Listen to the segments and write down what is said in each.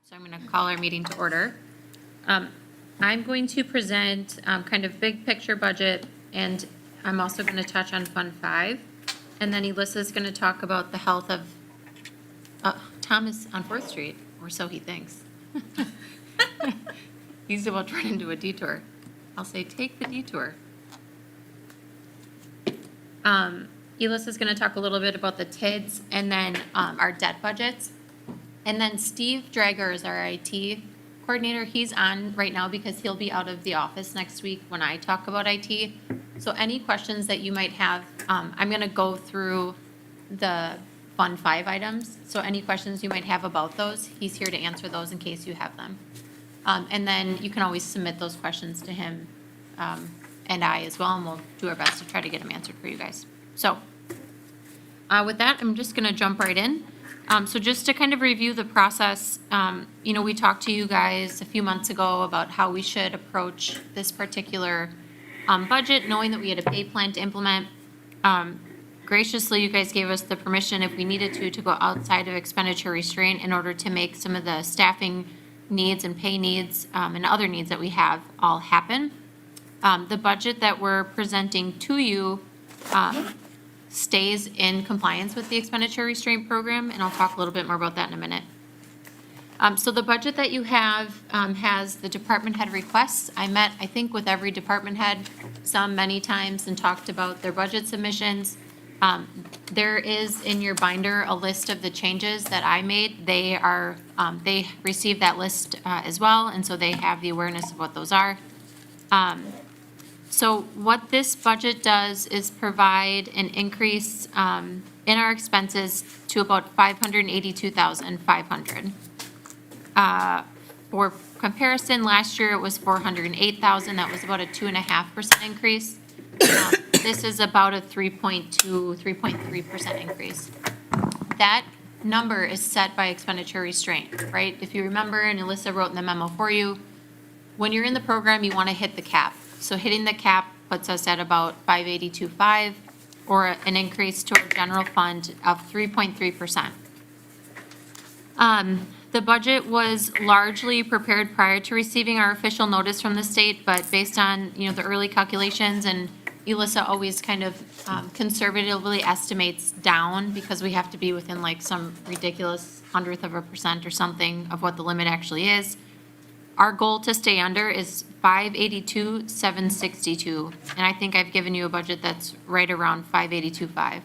So I'm going to call our meeting to order. I'm going to present kind of big picture budget, and I'm also going to touch on Fund 5. And then Alyssa's going to talk about the health of Thomas on 4th Street, or so he thinks. He's about to run into a detour. I'll say, take the detour. Alyssa's going to talk a little bit about the TIDs and then our debt budgets. And then Steve Drager is our IT coordinator. He's on right now because he'll be out of the office next week when I talk about IT. So any questions that you might have, I'm going to go through the Fund 5 items. So any questions you might have about those, he's here to answer those in case you have them. And then you can always submit those questions to him and I as well, and we'll do our best to try to get them answered for you guys. So with that, I'm just going to jump right in. So just to kind of review the process, we talked to you guys a few months ago about how we should approach this particular budget, knowing that we had a pay plan to implement. Graciously, you guys gave us the permission, if we needed to go outside of expenditure restraint in order to make some of the staffing needs and pay needs and other needs that we have all happen. The budget that we're presenting to you stays in compliance with the expenditure restraint program, and I'll talk a little bit more about that in a minute. So the budget that you have has the department head requests. I met, I think, with every department head many times and talked about their budget submissions. There is in your binder a list of the changes that I made. They received that list as well, and so they have the awareness of what those are. So what this budget does is provide an increase in our expenses to about $582,500. For comparison, last year it was $408,000. That was about a 2.5% increase. This is about a 3.3% increase. That number is set by expenditure restraint, right? If you remember, and Alyssa wrote in the memo for you, when you're in the program, you want to hit the cap. So hitting the cap puts us at about 582.5, or an increase to our general fund of 3.3%. The budget was largely prepared prior to receiving our official notice from the state, but based on, the early calculations, and Alyssa always kind of conservatively estimates down because we have to be within like some ridiculous 100% or something of what the limit actually is. Our goal to stay under is 582,762, and I think I've given you a budget that's right around 582.5.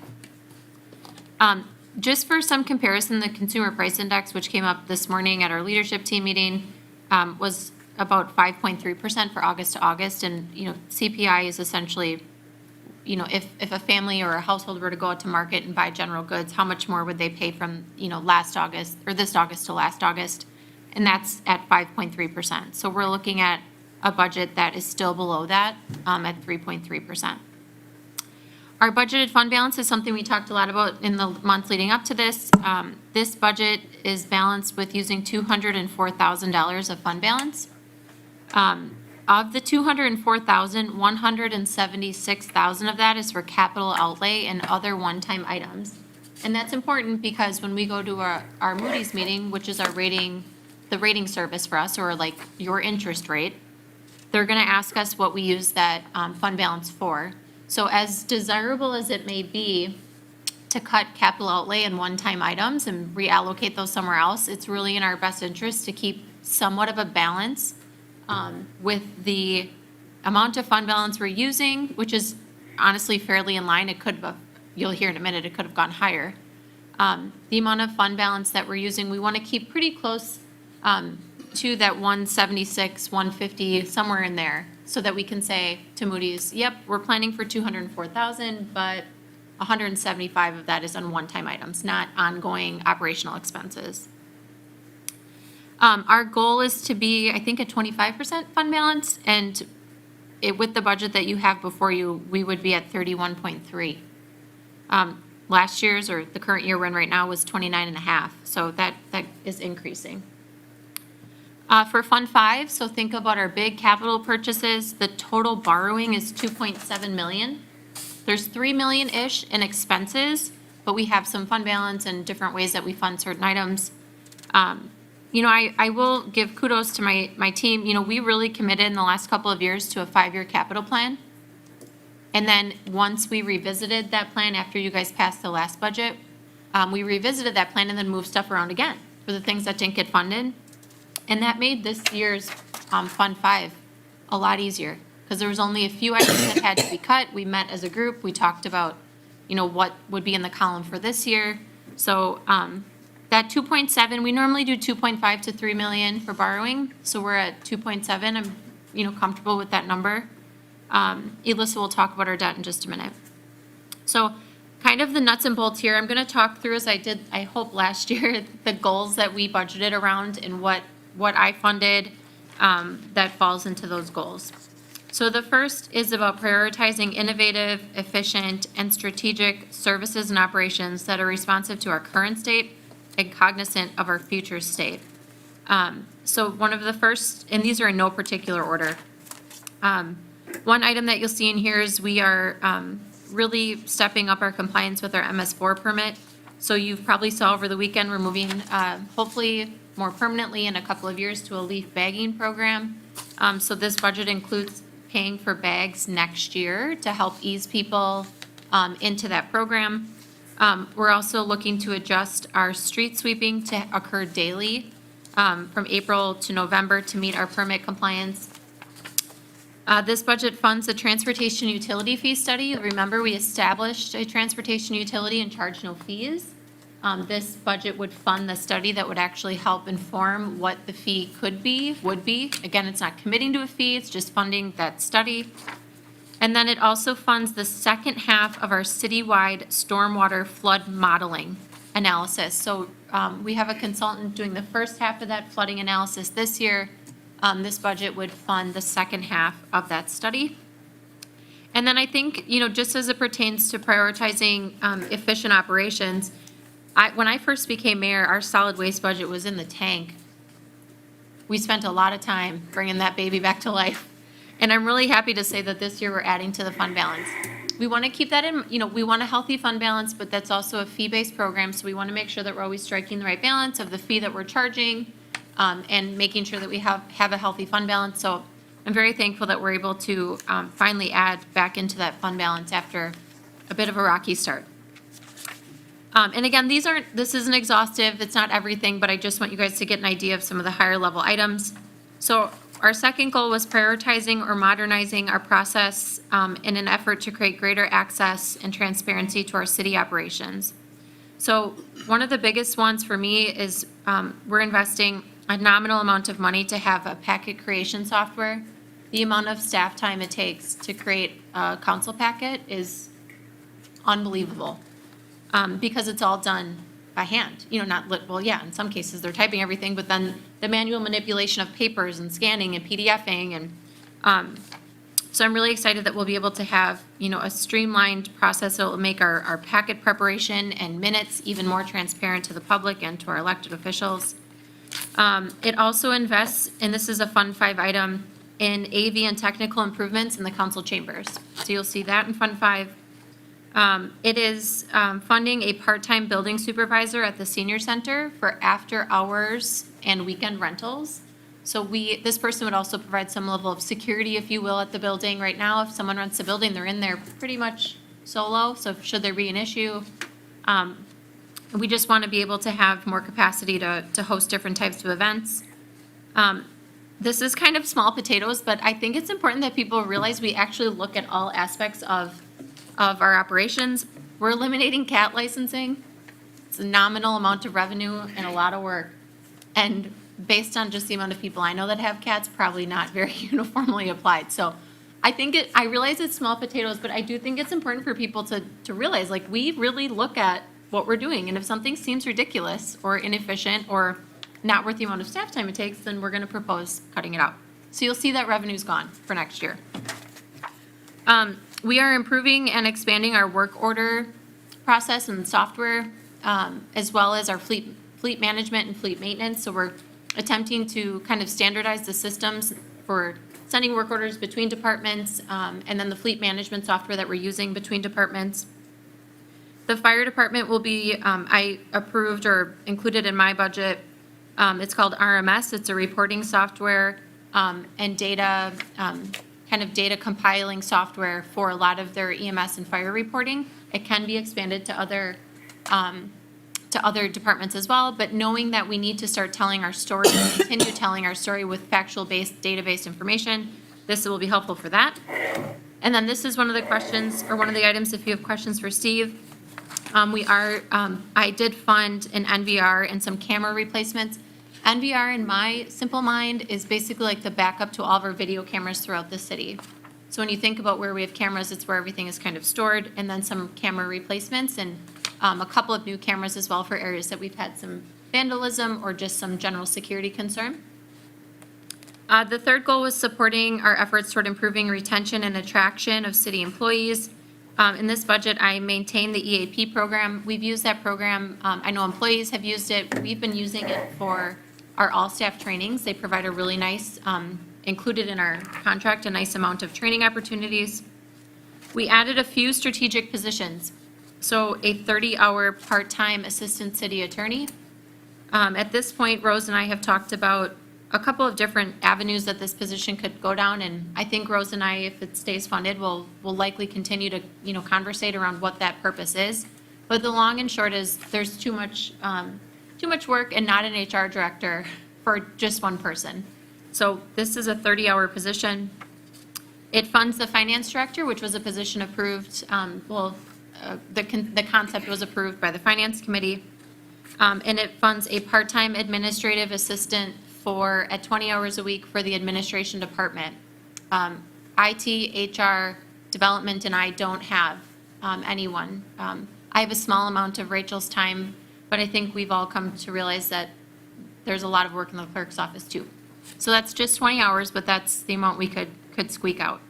Just for some comparison, the Consumer Price Index, which came up this morning at our leadership team meeting, was about 5.3% for August to August, and CPI is essentially, if a family or a household were to go out to market and buy general goods, how much more would they pay from last August or this August to last August? And that's at 5.3%. So we're looking at a budget that is still below that at 3.3%. Our budgeted fund balance is something we talked a lot about in the months leading up to this. This budget is balanced with using $204,000 of fund balance. Of the $204,000, $176,000 of that is for capital outlay and other one-time items. And that's important because when we go to our Moody's meeting, which is the rating service for us, or like your interest rate, they're going to ask us what we use that fund balance for. So as desirable as it may be to cut capital outlay and one-time items and reallocate those somewhere else, it's really in our best interest to keep somewhat of a balance with the amount of fund balance we're using, which is honestly fairly in line. It could have, you'll hear in a minute, it could have gone higher. The amount of fund balance that we're using, we want to keep pretty close to that 176, 150, somewhere in there, so that we can say to Moody's, yep, we're planning for 204,000, but 175 of that is on one-time items, not ongoing operational expenses. Our goal is to be, I think, at 25% fund balance, and with the budget that you have before you, we would be at 31.3. Last year's, or the current year we're in right now, was 29.5, so that is increasing. For Fund 5, so think about our big capital purchases. The total borrowing is $2.7 million. There's $3 million-ish in expenses, but we have some fund balance and different ways that we fund certain items. I will give kudos to my team. We really committed in the last couple of years to a 5-year capital plan. And then once we revisited that plan after you guys passed the last budget, we revisited that plan and then moved stuff around again for the things that didn't get funded. And that made this year's Fund 5 a lot easier because there was only a few items that had to be cut. We met as a group. We talked about, what would be in the column for this year. So that 2.7, we normally do 2.5 to 3 million for borrowing. So we're at 2.7. I'm, comfortable with that number. Elissa will talk about our debt in just a minute. So kind of the nuts and bolts here, I'm going to talk through, as I did, I hope last year, the goals that we budgeted around and what I funded that falls into those goals. So the first is about prioritizing innovative, efficient, and strategic services and operations that are responsive to our current state and cognizant of our future state. So one of the first, and these are in no particular order. One item that you'll see in here is we are really stepping up our compliance with our MS4 permit. So you've probably saw over the weekend, we're moving hopefully more permanently in a couple of years to a leaf bagging program. So this budget includes paying for bags next year to help ease people into that program. We're also looking to adjust our street sweeping to occur daily from April to November to meet our permit compliance. This budget funds the transportation utility fee study. Remember, we established a transportation utility and charge no fees. This budget would fund the study that would actually help inform what the fee would be. Again, it's not committing to a fee, it's just funding that study. And then it also funds the second half of our citywide stormwater flood modeling analysis. So we have a consultant doing the first half of that flooding analysis this year. This budget would fund the second half of that study. And then I think, just as it pertains to prioritizing efficient operations, when I first became mayor, our solid waste budget was in the tank. We spent a lot of time bringing that baby back to life. And I'm really happy to say that this year we're adding to the fund balance. We want to keep that in, we want a healthy fund balance, but that's also a fee-based program. So we want to make sure that we're always striking the right balance of the fee that we're charging and making sure that we have a healthy fund balance. So I'm very thankful that we're able to finally add back into that fund balance after a bit of a rocky start. And again, this isn't exhaustive, it's not everything, but I just want you guys to get an idea of some of the higher level items. So our second goal was prioritizing or modernizing our process in an effort to create greater access and transparency to our city operations. So one of the biggest ones for me is we're investing a nominal amount of money to have a packet creation software. The amount of staff time it takes to create a council packet is unbelievable. Because it's all done by hand, in some cases they're typing everything, but then the manual manipulation of papers and scanning and PDFing. And so I'm really excited that we'll be able to have, a streamlined process that will make our packet preparation and minutes even more transparent to the public and to our elected officials. It also invests, and this is a Fund 5 item, in AV and technical improvements in the council chambers. So you'll see that in Fund 5. It is funding a part-time building supervisor at the senior center for after-hours and weekend rentals. So this person would also provide some level of security, if you will, at the building. Right now, if someone rents the building, they're in there pretty much solo. So should there be an issue, we just want to be able to have more capacity to host different types of events. This is kind of small potatoes, but I think it's important that people realize we actually look at all aspects of our operations. We're eliminating cat licensing. It's a nominal amount of revenue and a lot of work. And based on just the amount of people I know that have cats, probably not very uniformly applied. So I realize it's small potatoes, but I do think it's important for people to realize, we really look at what we're doing. And if something seems ridiculous or inefficient or not worth the amount of staff time it takes, then we're going to propose cutting it out. So you'll see that revenue's gone for next year. We are improving and expanding our work order process and software, as well as our fleet management and fleet maintenance. So we're attempting to kind of standardize the systems for sending work orders between departments, and then the fleet management software that we're using between departments. The fire department will be, I approved or included in my budget, It's called RMS. It's a reporting software and data, kind of data compiling software for a lot of their EMS and fire reporting. It can be expanded to other departments as well, but knowing that we need to start telling our story, continue telling our story with factual-based, data-based information, this will be helpful for that. And then this is one of the questions, or one of the items, if you have questions for Steve. I did fund an NVR and some camera replacements. NVR, in my simple mind, is basically like the backup to all of our video cameras throughout the city. So when you think about where we have cameras, it's where everything is kind of stored, and then some camera replacements, and a couple of new cameras as well for areas that we've had some vandalism or just some general security concern. The third goal was supporting our efforts toward improving retention and attraction of city employees. In this budget, I maintained the EAP program. We've used that program. I know employees have used it. We've been using it for our all-staff trainings. They provide a really nice, included in our contract, a nice amount of training opportunities. We added a few strategic positions. So a 30-hour part-time assistant city attorney. At this point, Rose and I have talked about a couple of different avenues that this position could go down, and I think Rose and I, if it stays funded, will likely continue to, conversate around what that purpose is. But the long and short is there's too much work and not an HR director for just one person. So this is a 30-hour position. It funds the finance director, which was a position approved, the concept was approved by the finance committee. And it funds a part-time administrative assistant at 20 hours a week for the administration department. IT, HR, development, and I don't have anyone. I have a small amount of Rachel's time, but I think we've all come to realize that there's a lot of work in the clerk's office too. So that's just 20 hours, but that's the amount we could squeak out.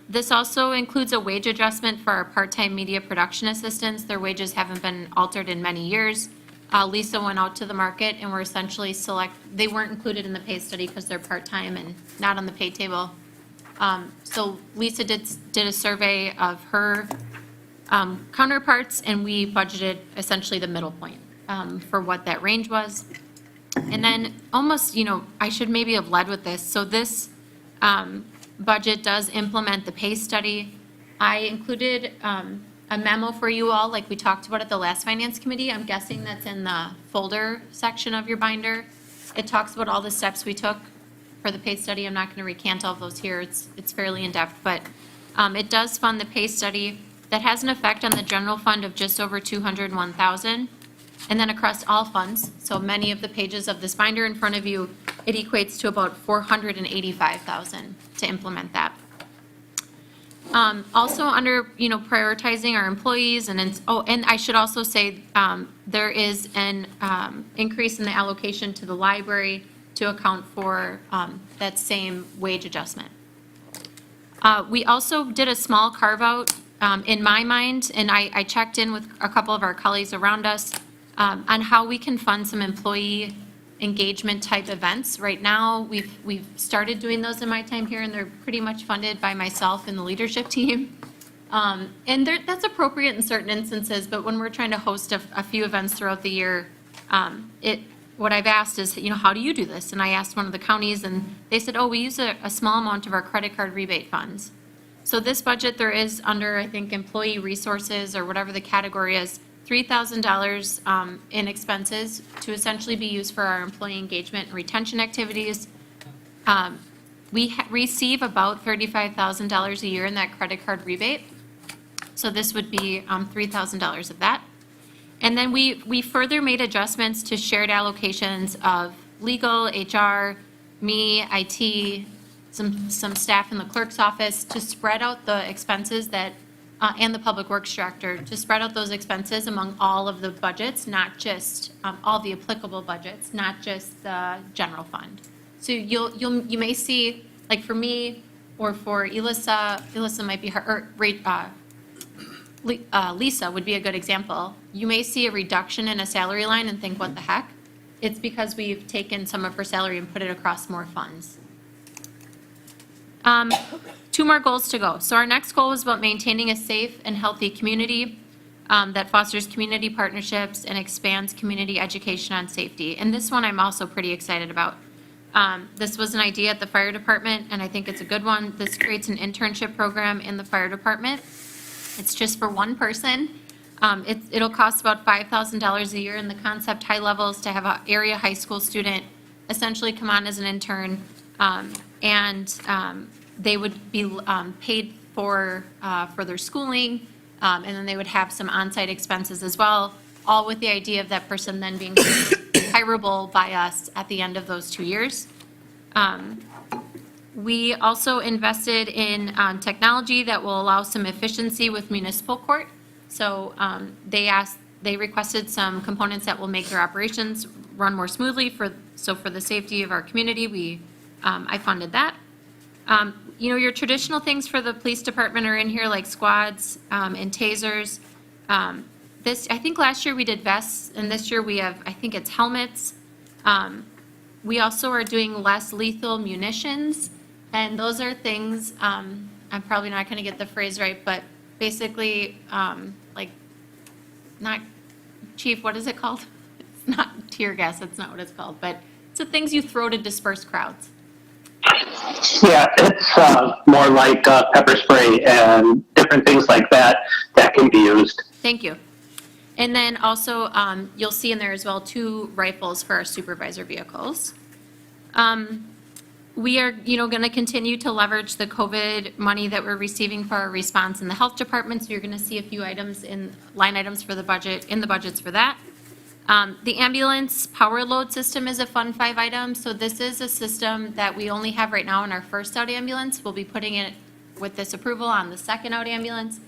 This also includes a wage adjustment for our part-time media production assistants. Their wages haven't been altered in many years. Lisa went out to the market and were essentially they weren't included in the pay study because they're part-time and not on the pay table. So Lisa did a survey of her counterparts, and we budgeted essentially the middle point for what that range was. And then almost, I should maybe have led with this. So this budget does implement the pay study. I included a memo for you all, like we talked about at the last finance committee. I'm guessing that's in the folder section of your binder. It talks about all the steps we took for the pay study. I'm not going to recant all of those here. It's fairly in-depth, but it does fund the pay study. That has an effect on the general fund of just over $201,000, and then across all funds. So many of the pages of this binder in front of you, it equates to about $485,000 to implement that. Also under, prioritizing our employees, and I should also say there is an increase in the allocation to the library to account for that same wage adjustment. We also did a small carve out in my mind, and I checked in with a couple of our colleagues around us on how we can fund some employee engagement type events. Right now, we've started doing those in my time here, and they're pretty much funded by myself and the leadership team. And that's appropriate in certain instances, but when we're trying to host a few events throughout the year, what I've asked is, how do you do this? And I asked one of the counties, and they said, we use a small amount of our credit card rebate funds. So this budget, there is under, I think, employee resources or whatever the category is, $3,000 in expenses to essentially be used for our employee engagement and retention activities. We receive about $35,000 a year in that credit card rebate. So this would be $3,000 of that. And then we further made adjustments to shared allocations of legal, HR, me, IT, some staff in the clerk's office to spread out the expenses that and the public works director to spread out those expenses among all of the budgets, not just all the applicable budgets, not just the general fund. So you may see, like for me or for Elissa might be her, Lisa would be a good example. You may see a reduction in a salary line and think, what the heck? It's because we've taken some of her salary and put it across more funds. 2 more goals to go. So our next goal is about maintaining a safe and healthy community. that fosters community partnerships and expands community education on safety. And this one I'm also pretty excited about. This was an idea at the fire department, and I think it's a good one. This creates an internship program in the fire department. It's just for one person. It'll cost about $5,000 a year, and the concept high level is to have an area high school student essentially come on as an intern, and they would be paid for their schooling, and then they would have some on-site expenses as well, all with the idea of that person then being hireable by us at the end of those 2 years. We also invested in technology that will allow some efficiency with municipal court. So they requested some components that will make their operations run more smoothly. For the safety of our community, I funded that. Your traditional things for the police department are in here, like squads and tasers. I think last year we did vests, and this year we have, I think it's helmets. We also are doing less lethal munitions, and those are things, I'm probably not going to get the phrase right, but basically, not, Chief, what is it called? It's not tear gas, that's not what it's called, but it's the things you throw to disperse crowds. Yeah, it's more like pepper spray and different things like that can be used. Thank you. And then also, you'll see in there as well 2 rifles for our supervisor vehicles. We are, going to continue to leverage the COVID money that we're receiving for our response in the health department. So you're going to see a few items in line items for the budget, in the budgets for that. The ambulance power load system is a Fund 5 item. So this is a system that we only have right now in our first out ambulance. We'll be putting it with this approval on the second out ambulance.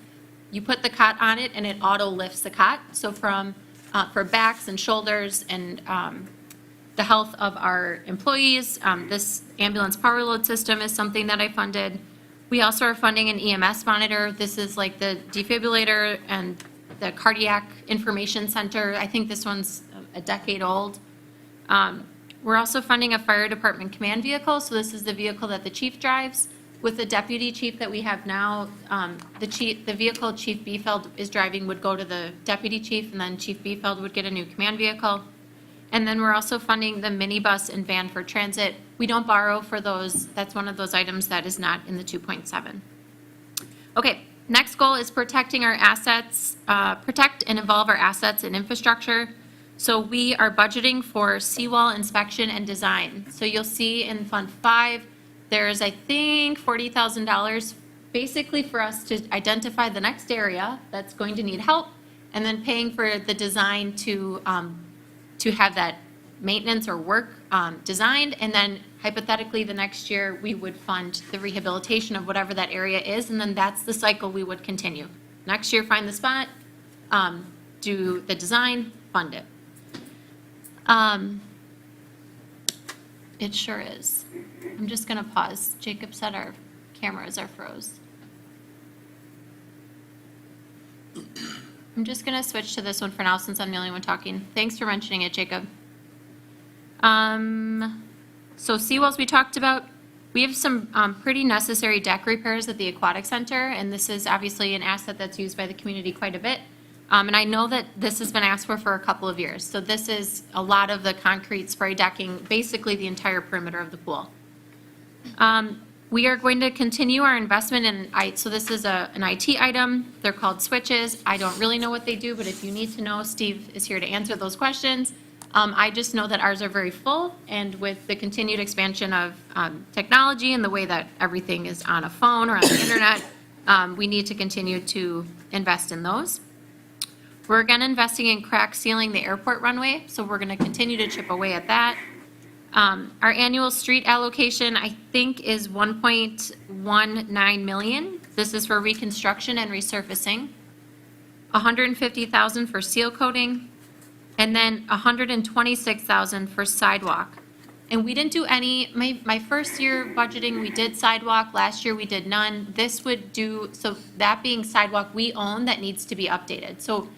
You put the cot on it and it auto lifts the cot. So for backs and shoulders and the health of our employees, this ambulance power load system is something that I funded. We also are funding an EMS monitor. This is like the defibrillator and the cardiac information center. I think this one's a decade old. We're also funding a fire department command vehicle. So this is the vehicle that the chief drives. With the deputy chief that we have now, the vehicle Chief Biefeld is driving would go to the deputy chief, and then Chief Biefeld would get a new command vehicle. And then we're also funding the minibus and van for transit. We don't borrow for those. That's one of those items that is not in the 2.7. Okay, next goal is protecting our assets, protect and evolve our assets and infrastructure. So we are budgeting for seawall inspection and design. So you'll see in Fund 5, there's, I think, $40,000 basically for us to identify the next area that's going to need help, and then paying for the design to have that maintenance or work designed, and then hypothetically the next year we would fund the rehabilitation of whatever that area is, and then that's the cycle we would continue. Next year, find the spot, do the design, fund it. It sure is. I'm just going to pause. Jacob said our cameras are froze. I'm just going to switch to this one for now since I'm the only one talking. Thanks for mentioning it, Jacob. So seawalls we talked about. We have some pretty necessary deck repairs at the Aquatic Center, and this is obviously an asset that's used by the community quite a bit. And I know that this has been asked for a couple of years. So this is a lot of the concrete spray decking, basically the entire perimeter of the pool. We are going to continue our investment in, so this is an IT item. They're called switches. I don't really know what they do, but if you need to know, Steve is here to answer those questions. I just know that ours are very full, and with the continued expansion of technology and the way that everything is on a phone or on the internet, we need to continue to invest in those. We're again investing in crack sealing the airport runway, so we're going to continue to chip away at that. Our annual street allocation, I think, is $1.19 million. This is for reconstruction and resurfacing. $150,000 for seal coating, and then $126,000 for sidewalk. And we didn't do any, my first year budgeting, we did sidewalk. Last year we did none. This would do, so that being sidewalk we own that needs to be updated. So,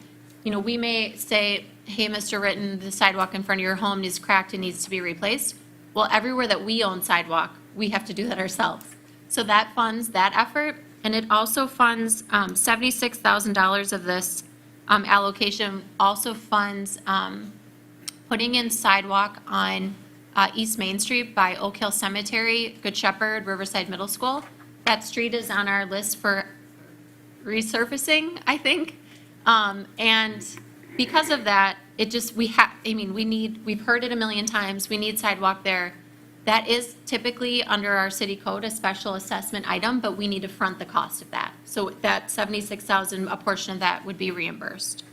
we may say, hey, Mr. Ritten, the sidewalk in front of your home is cracked and needs to be replaced. Well, everywhere that we own sidewalk, we have to do that ourselves. So that funds that effort, and it also funds $76,000 of this allocation also funds putting in sidewalk on East Main Street by Oak Hill Cemetery, Good Shepherd, Riverside Middle School. That street is on our list for resurfacing, I think. And because of that, we've heard it a million times, we need sidewalk there. That is typically under our city code, a special assessment item, but we need to front the cost of that. So that 76,000, a portion of that would be reimbursed.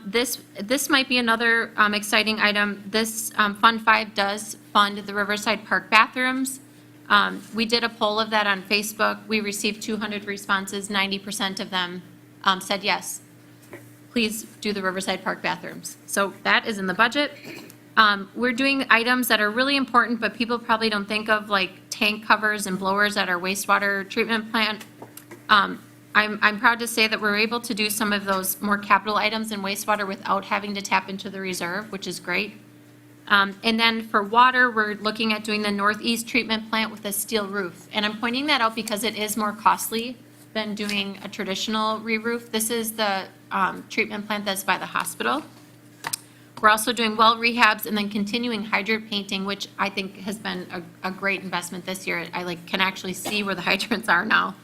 This might be another exciting item. This Fund 5 does fund the Riverside Park bathrooms. We did a poll of that on Facebook. We received 200 responses. 90% of them said yes. Please do the Riverside Park bathrooms. So that is in the budget. We're doing items that are really important, but people probably don't think of, like tank covers and blowers at our wastewater treatment plant. I'm proud to say that we're able to do some of those more capital items in wastewater without having to tap into the reserve, which is great. And then for water, we're looking at doing the Northeast treatment plant with a steel roof. And I'm pointing that out because it is more costly than doing a traditional re-roof. This is the treatment plant that's by the hospital. We're also doing well rehabs and then continuing hydrant painting, which I think has been a great investment this year. I can actually see where the hydrants are now.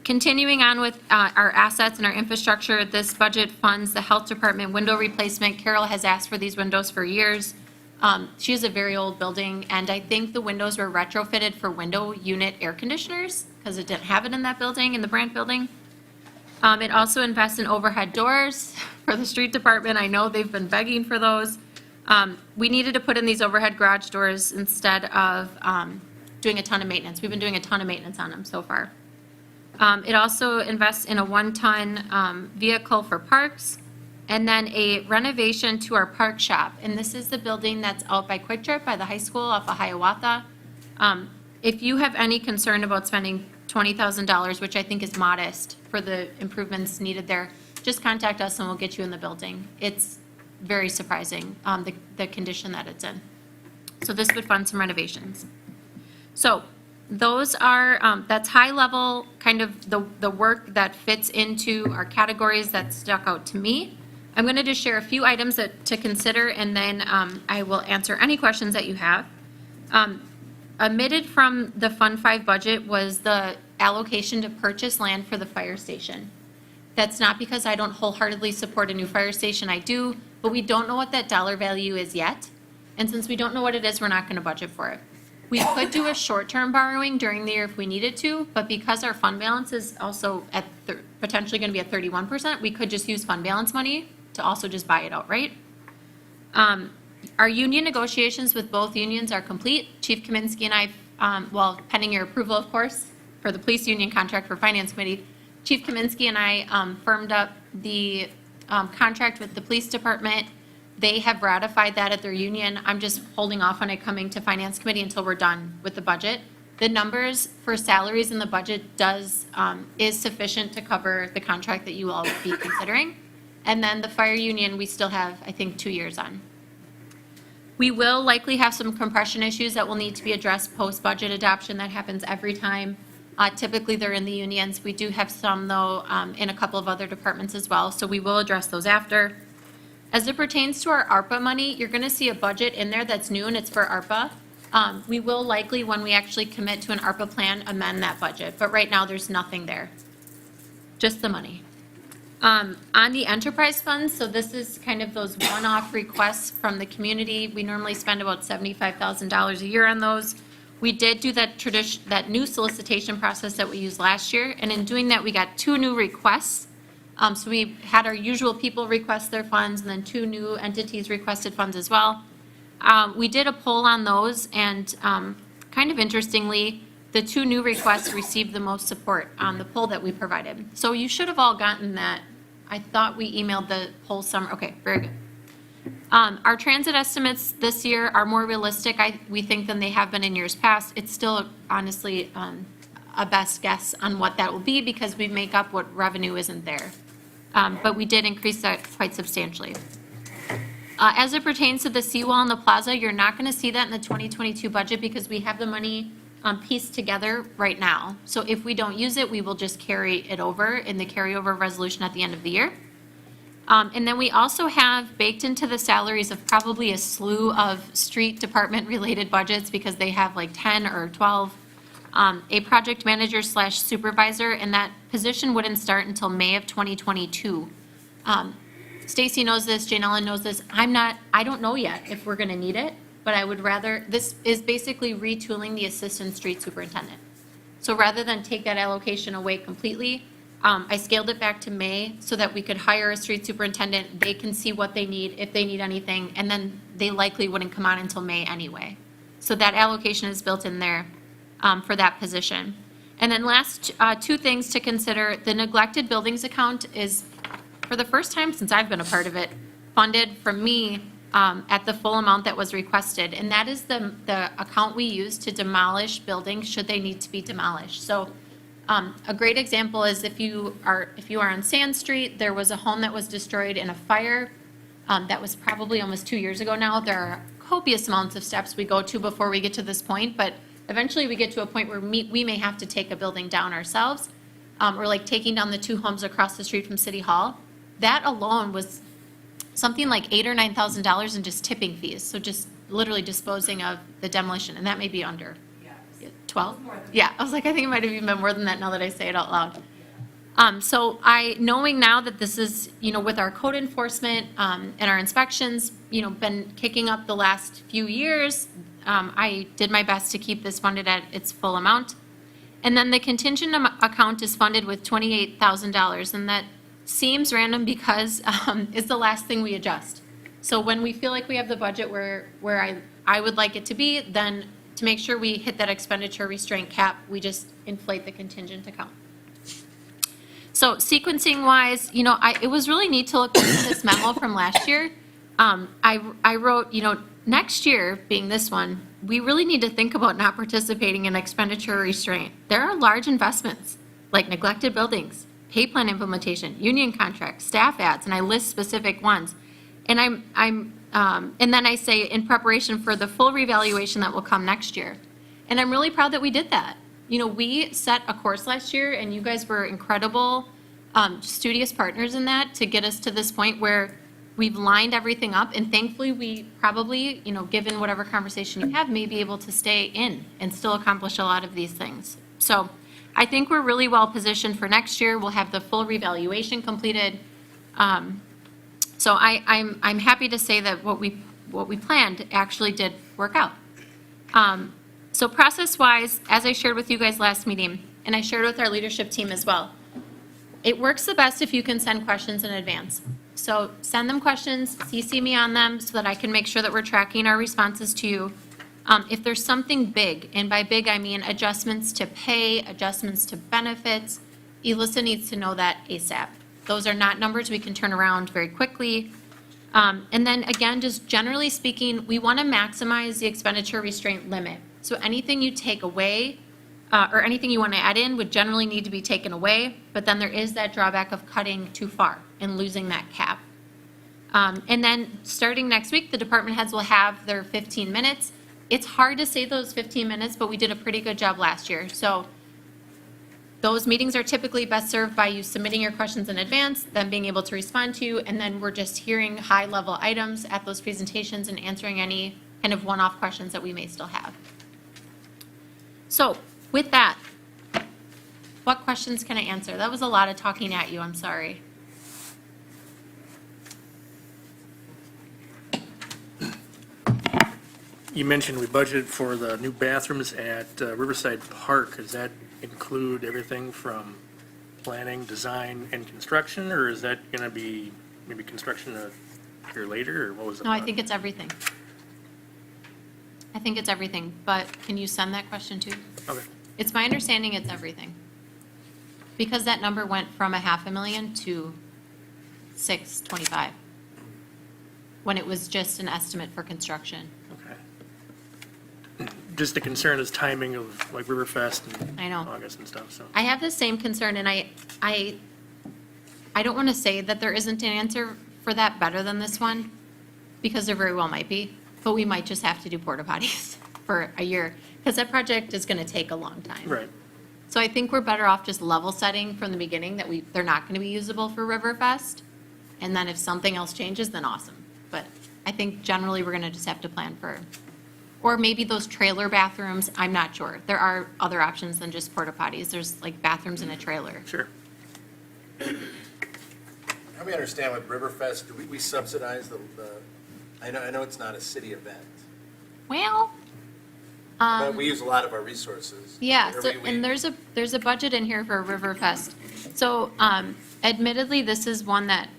Continuing on with our assets and our infrastructure, this budget funds the health department window replacement. Carol has asked for these windows for years. She has a very old building, and I think the windows were retrofitted for window unit air conditioners because it didn't have it in that building, in the Brandt building. It also invests in overhead doors for the street department. I know they've been begging for those. We needed to put in these overhead garage doors instead of doing a ton of maintenance. We've been doing a ton of maintenance on them so far. It also invests in a 1-ton vehicle for parks, and then a renovation to our park shop. And this is the building that's out by Quick Trip by the high school off of Hiawatha. If you have any concern about spending $20,000, which I think is modest for the improvements needed there, just contact us and we'll get you in the building. It's very surprising, the condition that it's in. So this would fund some renovations. So those are, that's high level, kind of the work that fits into our categories that stuck out to me. I'm going to just share a few items to consider, and then I will answer any questions that you have. Omitted from the Fund 5 budget was the allocation to purchase land for the fire station. That's not because I don't wholeheartedly support a new fire station, I do, but we don't know what that dollar value is yet. And since we don't know what it is, we're not going to budget for it. We could do a short-term borrowing during the year if we needed to, but because our fund balance is also at potentially going to be at 31%, we could just use fund balance money to also just buy it outright. Our union negotiations with both unions are complete. Chief Kaminsky and I, well, pending your approval, of course, for the police union contract for Finance Committee, Chief Kaminsky and I firmed up the contract with the police department. They have ratified that at their union. I'm just holding off on it coming to Finance Committee until we're done with the budget. The numbers for salaries in the budget is sufficient to cover the contract that you all would be considering. And then the fire union, we still have, I think, 2 years on. We will likely have some compression issues that will need to be addressed post-budget adoption. That happens every time. Typically, they're in the unions. We do have some, though, in a couple of other departments as well, so we will address those after. As it pertains to our ARPA money, you're going to see a budget in there that's new, and it's for ARPA. We will likely, when we actually commit to an ARPA plan, amend that budget, but right now there's nothing there, just the money. On the enterprise funds, so this is kind of those one-off requests from the community. We normally spend about $75,000 a year on those. We did do that new solicitation process that we used last year, and in doing that, we got 2 new requests. So we had our usual people request their funds, and then 2 new entities requested funds as well. We did a poll on those, and kind of interestingly, the 2 new requests received the most support on the poll that we provided. So you should have all gotten that. I thought we emailed the poll summary. Okay, very good. Our transit estimates this year are more realistic, we think, than they have been in years past. It's still, honestly, a best guess on what that will be because we make up what revenue isn't there. But we did increase that quite substantially. As it pertains to the seawall and the plaza, you're not going to see that in the 2022 budget because we have the money pieced together right now. So if we don't use it, we will just carry it over in the carryover resolution at the end of the year. And then we also have baked into the salaries of probably a slew of street department-related budgets because they have like 10 or 12, a project manager / supervisor, and that position wouldn't start until May of 2022. Stacy knows this, Jane Ellen knows this. I don't know yet if we're going to need it, but I would rather, this is basically retooling the assistant street superintendent. So rather than take that allocation away completely, I scaled it back to May so that we could hire a street superintendent. They can see what they need, if they need anything, and then they likely wouldn't come on until May anyway. So that allocation is built in there for that position. And then last, two things to consider. The neglected buildings account is, for the first time since I've been a part of it, funded from me at the full amount that was requested. And that is the account we use to demolish buildings should they need to be demolished. So a great example is if you are on Sand Street, there was a home that was destroyed in a fire. That was probably almost 2 years ago now. There are copious amounts of steps we go to before we get to this point, but eventually we get to a point where we may have to take a building down ourselves, or like taking down the 2 homes across the street from City Hall. That alone was something like $8,000 or $9,000 in just tipping fees. So just literally disposing of the demolition, and that may be under 12? Yeah, I was like, I think it might have even been more than that now that I say it out loud. So knowing now that this is, with our code enforcement and our inspections, been kicking up the last few years, I did my best to keep this funded at its full amount. And then the contingent account is funded with $28,000, and that seems random because it's the last thing we adjust. So when we feel like we have the budget where I would like it to be, then to make sure we hit that expenditure restraint cap, we just inflate the contingent account. So sequencing wise, it was really neat to look at this memo from last year. I wrote, next year being this one, we really need to think about not participating in expenditure restraint. There are large investments like neglected buildings, pay plan implementation, union contracts, staff ads, and I list specific ones. And and then I say in preparation for the full revaluation that will come next year. And I'm really proud that we did that. We set a course last year, and you guys were incredible, studious partners in that to get us to this point where we've lined everything up. And thankfully, we probably, given whatever conversation you have, may be able to stay in and still accomplish a lot of these things. So I think we're really well positioned for next year. We'll have the full revaluation completed. So I'm happy to say that what we planned actually did work out. So process-wise, as I shared with you guys last meeting, and I shared with our leadership team as well, it works the best if you can send questions in advance. So send them questions, CC me on them so that I can make sure that we're tracking our responses to you. If there's something big, and by big I mean adjustments to pay, adjustments to benefits, ELISA needs to know that ASAP. Those are not numbers we can turn around very quickly. And then again, just generally speaking, we want to maximize the expenditure restraint limit. So anything you take away or anything you want to add in would generally need to be taken away, but then there is that drawback of cutting too far and losing that cap. And then starting next week, the department heads will have their 15 minutes. It's hard to say those 15 minutes, but we did a pretty good job last year. So those meetings are typically best served by you submitting your questions in advance, then being able to respond to you, and then we're just hearing high-level items at those presentations and answering any kind of one-off questions that we may still have. So with that, what questions can I answer? That was a lot of talking at you, I'm sorry. You mentioned we budgeted for the new bathrooms at Riverside Park. Does that include everything from planning, design, and construction, or is that going to be maybe construction a year later, or what was it? No, I think it's everything. I think it's everything, but can you send that question too? Okay. It's my understanding it's everything. Because that number went from $500,000 to 625 when it was just an estimate for construction. Okay. Just the concern is timing of like Riverfest and I know. August and stuff, so. I have the same concern, and I don't want to say that there isn't an answer for that better than this one, because there very well might be, but we might just have to do porta potties for a year. Because that project is going to take a long time. Right. So I think we're better off just level setting from the beginning that they're not going to be usable for Riverfest. And then if something else changes, then awesome. But I think generally we're going to just have to plan for, or maybe those trailer bathrooms, I'm not sure. There are other options than just porta potties. There's like bathrooms in a trailer. Sure. Help me understand with Riverfest, do we subsidize the, I know it's not a city event, Well, but we use a lot of our resources. yeah, Or so, we- and there's a budget in here for Riverfest. So, admittedly, this is one that,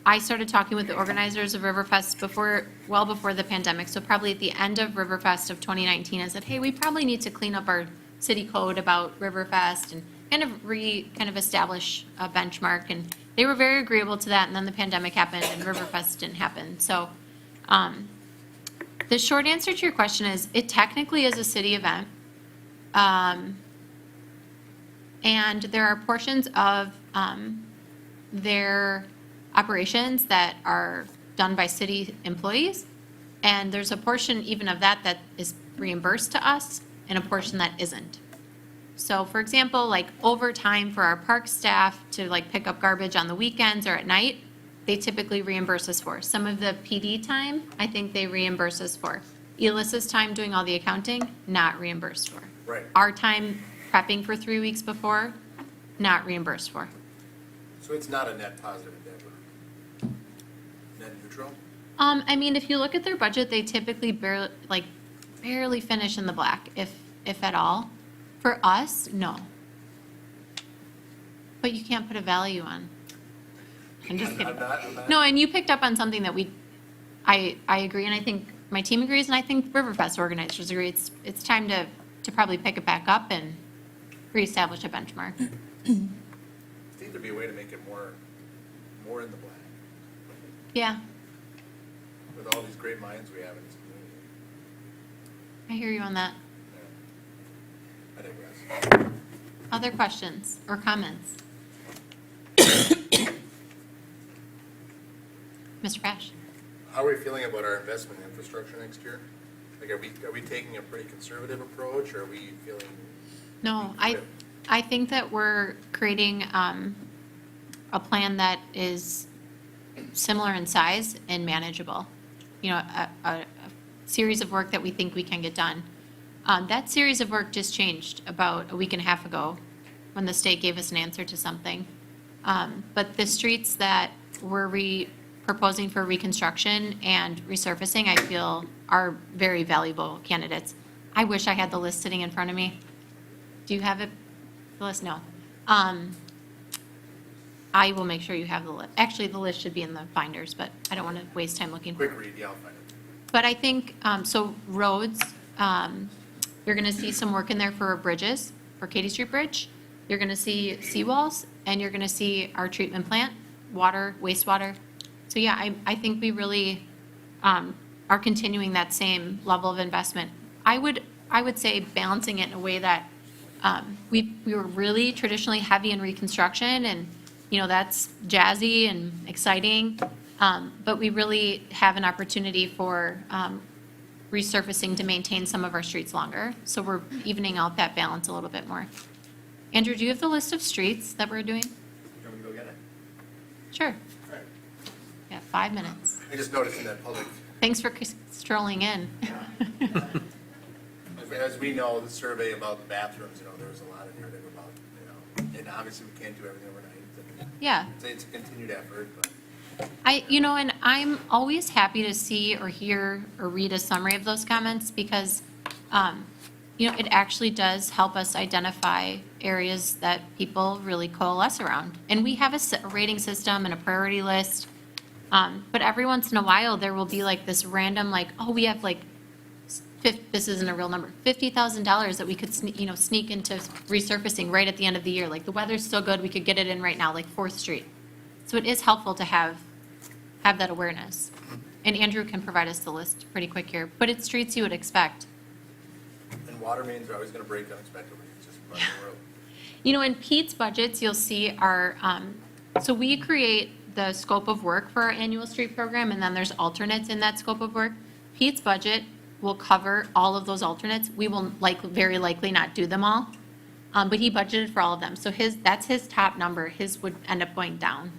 I started talking with the organizers of Riverfest well before the pandemic. So probably at the end of Riverfest of 2019, I said, hey, we probably need to clean up our city code about Riverfest and kind of establish a benchmark. And they were very agreeable to that. And then the pandemic happened and Riverfest didn't happen. So, the short answer to your question is, it technically is a city event. And there are portions of their operations that are done by city employees. And there's a portion even of that that is reimbursed to us and a portion that isn't. So for example, like overtime for our park staff to like pick up garbage on the weekends or at night, they typically reimburse us for. Some of the PD time, I think they reimburse us for. Elissa's time doing all the accounting, not reimbursed for. Right. Our time prepping for 3 weeks before, not reimbursed for. So it's not a net positive endeavor? Net neutral? I mean, if you look at their budget, they typically barely finish in the black, if at all. For us, no. But you can't put a value on. I'm just kidding. I'm not. No, and you picked up on something that I agree, and I think my team agrees, and I think Riverfest organizers agree. It's time to probably pick it back up and reestablish a benchmark. There needs to be a way to make it more in the black, Yeah, with all these great minds we have in this community. I hear you on that. Yeah. I digress. Other questions or comments? Mr. Pash? How are we feeling about our investment in infrastructure next year? Like, are we taking a pretty conservative approach, or are we feeling? No, I think that we're creating a plan that is similar in size and manageable. You know, a series of work that we think we can get done. That series of work just changed about a week and a half ago when the state gave us an answer to something. But the streets that we're proposing for reconstruction and resurfacing, I feel are very valuable candidates. I wish I had the list sitting in front of me. Do you have it, the list? No. I will make sure you have the list. Actually, the list should be in the binders, but I don't want to waste time looking for it. Quick read, yeah, I'll find it. But I think, so roads, you're going to see some work in there for bridges, for Katy Street Bridge. You're going to see seawalls, and you're going to see our treatment plant, water, wastewater. So yeah, I think we really are continuing that same level of investment. I would say balancing it in a way that we were really traditionally heavy in reconstruction, and you know that's jazzy and exciting, but we really have an opportunity for resurfacing to maintain some of our streets longer. So we're evening out that balance a little bit more. Andrew, do you have the list of streets that we're doing? You want me to go get it? Sure. All right. Yeah, 5 minutes. I just noticed in that public, Thanks for strolling in. as we know, the survey about the bathrooms, there was a lot of narrative about, and obviously we can't do everything overnight. Yeah. It's a continued effort, but. And I'm always happy to see or hear or read a summary of those comments because, it actually does help us identify areas that people really coalesce around. And we have a rating system and a priority list. But every once in a while, there will be like this random, we have this isn't a real number, $50,000 that we could, sneak into resurfacing right at the end of the year. Like the weather's so good, we could get it in right now, like 4th Street. So it is helpful to have that awareness. And Andrew can provide us the list pretty quick here, but it's streets you would expect. And water mains are always going to break unexpectedly. It's just part of the world. In Pete's budgets, you'll see our, so we create the scope of work for our annual street program, and then there's alternates in that scope of work. Pete's budget will cover all of those alternates. We will very likely not do them all. But he budgeted for all of them. So that's his top number. His would end up going down.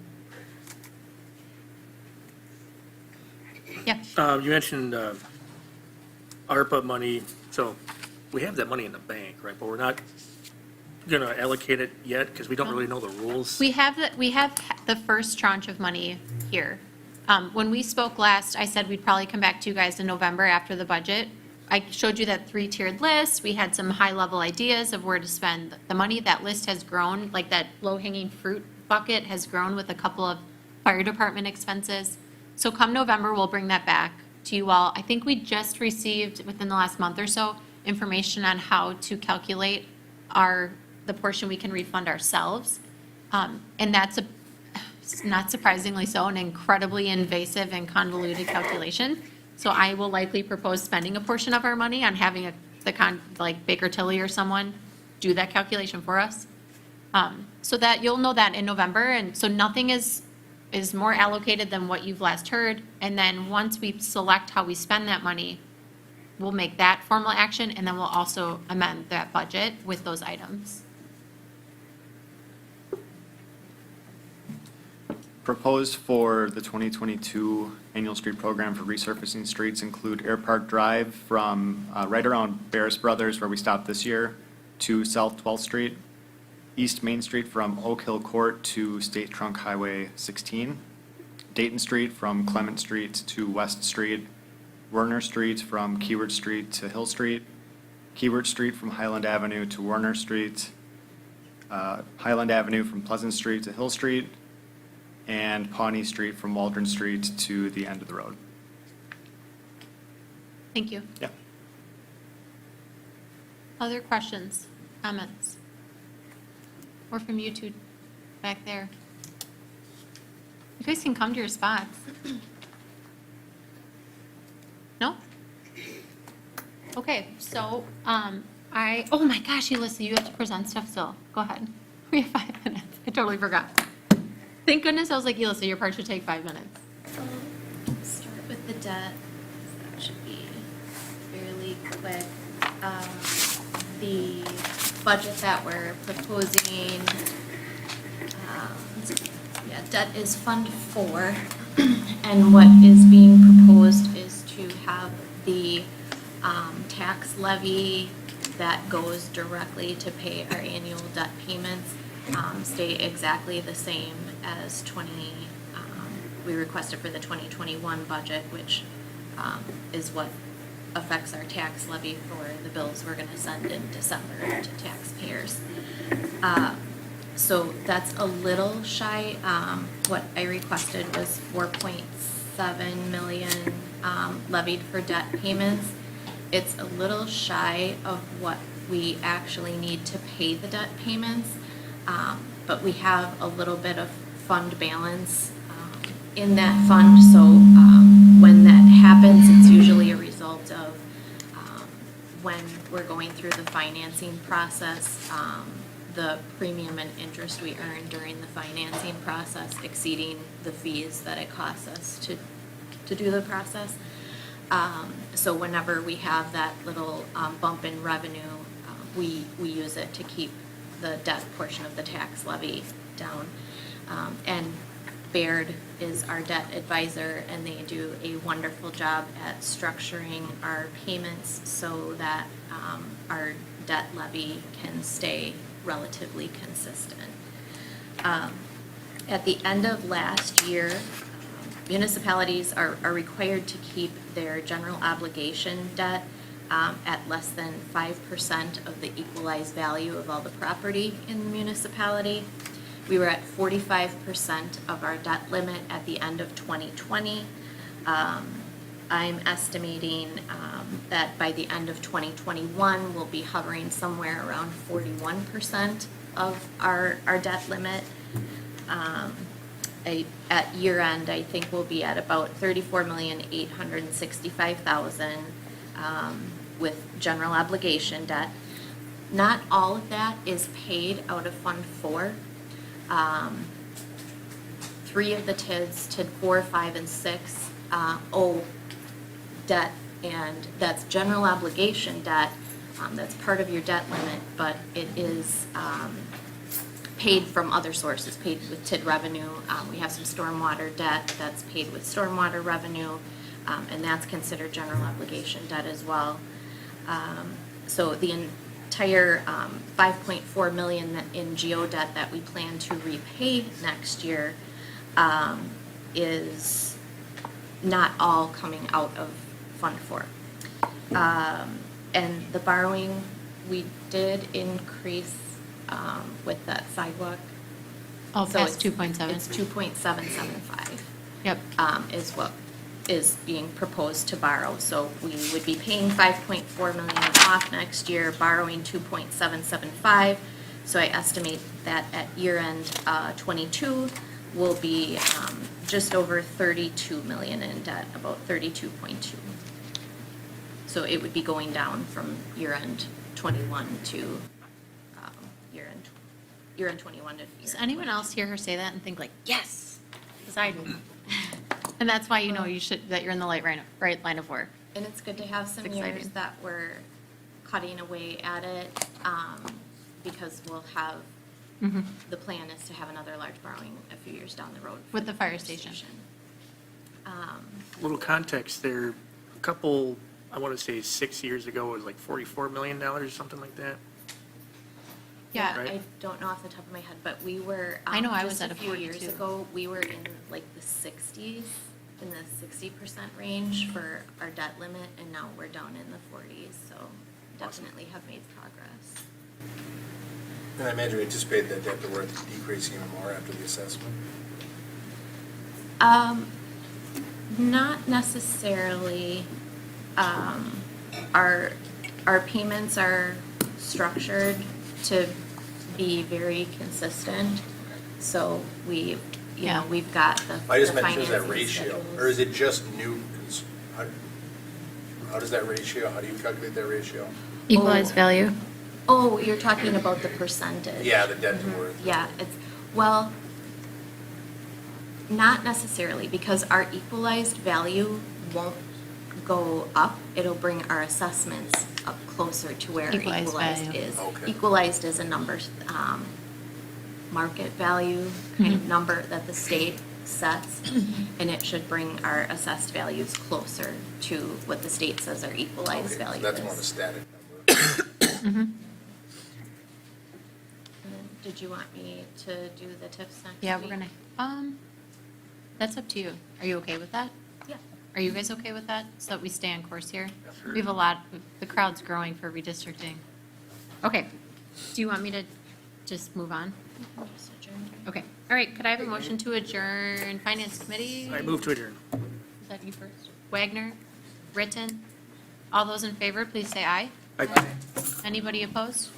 Yep. You mentioned ARPA money, so we have that money in the bank, right? But we're not going to allocate it yet because we don't really know the rules. We have the first tranche of money here. When we spoke last, I said we'd probably come back to you guys in November after the budget. I showed you that 3-tiered list. We had some high-level ideas of where to spend the money. That list has grown, like that low-hanging fruit bucket has grown with a couple of fire department expenses. So come November, we'll bring that back to you all. I think we just received, within the last month or so, information on how to calculate the portion we can refund ourselves. And that's not surprisingly so, an incredibly invasive and convoluted calculation. So I will likely propose spending a portion of our money on having like Baker Tilly or someone do that calculation for us. So that you'll know that in November. And so nothing is more allocated than what you've last heard. And then once we select how we spend that money, we'll make that formal action, and then we'll also amend that budget with those items. Proposed for the 2022 annual street program for resurfacing streets include Air Park Drive from right around Barris Brothers, where we stopped this year, to South 12th Street, East Main Street from Oak Hill Court to State Trunk Highway 16, Dayton Street from Clement Street to West Street, Werner Street from Keyword Street to Hill Street, Keyword Street from Highland Avenue to Werner Street, Highland Avenue from Pleasant Street to Hill Street, and Pawnee Street from Waldron Street to the end of the road. Thank you. Yeah. Other questions, comments? Or from you two back there? You guys can come to your spots. No? Okay, so, oh my gosh, Alyssa, you have to present stuff still. Go ahead. We have 5 minutes. I totally forgot. Thank goodness I was like, Alyssa, your part should take 5 minutes. Start with the debt. That should be fairly quick. The budget that we're proposing, debt is Fund 4. And what is being proposed is to have the tax levy that goes directly to pay our annual debt payments stay exactly the same as we requested for the 2021 budget, which is what affects our tax levy for the bills we're going to send in December to taxpayers. So that's a little shy. What I requested was 4.7 million levied for debt payments. It's a little shy of what we actually need to pay the debt payments. But we have a little bit of fund balance in that fund, so when that happens, it's usually a result of when we're going through the financing process, the premium and interest we earn during the financing process exceeding the fees that it costs us to do the process. So whenever we have that little bump in revenue, we use it to keep the debt portion of the tax levy down. And Baird is our debt advisor, and they do a wonderful job at structuring our payments so that our debt levy can stay relatively consistent. At the end of last year, municipalities are required to keep their general obligation debt at less than 5% of the equalized value of all the property in the municipality. We were at 45% of our debt limit at the end of 2020. I'm estimating that by the end of 2021, we'll be hovering somewhere around 41% of our debt limit. At year end, I think we'll be at about 34,865,000 with general obligation debt. Not all of that is paid out of Fund 4. 3 of the TIDs, TID 4, 5, and 6, owe debt And that's general obligation debt, that's part of your debt limit, but it is paid from other sources, paid with TID revenue. We have some stormwater debt that's paid with stormwater revenue, and that's considered general obligation debt as well. So the entire 5.4 million in geo debt that we plan to repay next year is not all coming out of Fund 4. And the borrowing, we did increase with that sidewalk. Oh, So past it's- 2.7. It's 2.775. Yep. Is what is being proposed to borrow. So we would be paying 5.4 million off next year, borrowing 2.775. So I estimate that at year end 22, we'll be just over 32 million in debt, about 32.2. So it would be going down from year end 21 to year end 21 to year Does end anyone 22. else hear her say that and think like, yes? Because I do. And that's why you know that you're in the right line of work. And it's good to have some It's years exciting. that we're cutting away at it, because we'll have, the plan is to have another large borrowing a few years down the road. for With the fire station. A little context there, a couple, I want to say 6 years ago, it was like $44 million or something like that. Yeah, Right. I don't know off the top of my head, but we were. I know I was just at a a few years 42. ago, we were in like the 60s, in the 60% range for our debt limit, and now we're down in the 40s, so definitely have made progress. And I imagine we anticipate that debt to worth decreasing even more after the assessment. Not necessarily. Our payments are structured to be very consistent, so we, Yeah. we've got the I just the meant, is that financing ratio, schedules. or is it just new, how does that ratio, how do you calculate that ratio? Equalized value. Oh, you're talking about the percentage? Yeah, the debt to worth. Yeah, it's, well, not necessarily, because our equalized value won't go up. It'll bring our assessments up closer to where our Equalized equalized value. is. Okay. Equalized is a number, market value kind of number that the state sets, and it should bring our assessed values closer to what the state says our equalized Okay, so value that's more of a is. static number. And then, did you want me to do the TIFs next Yeah, we're week? gonna, that's up to you. Are you okay with that? Yeah. Are you guys okay with that? So that we stay on course here? We have a lot, the crowd's growing for redistricting. Okay. Do you want me to just move on? Just adjourn. Okay. All right. Could I have a motion to adjourn Finance Committee? I move to adjourn. Is that you first? Wagner, Britton? All those in favor, please say aye. Aye. Anybody opposed?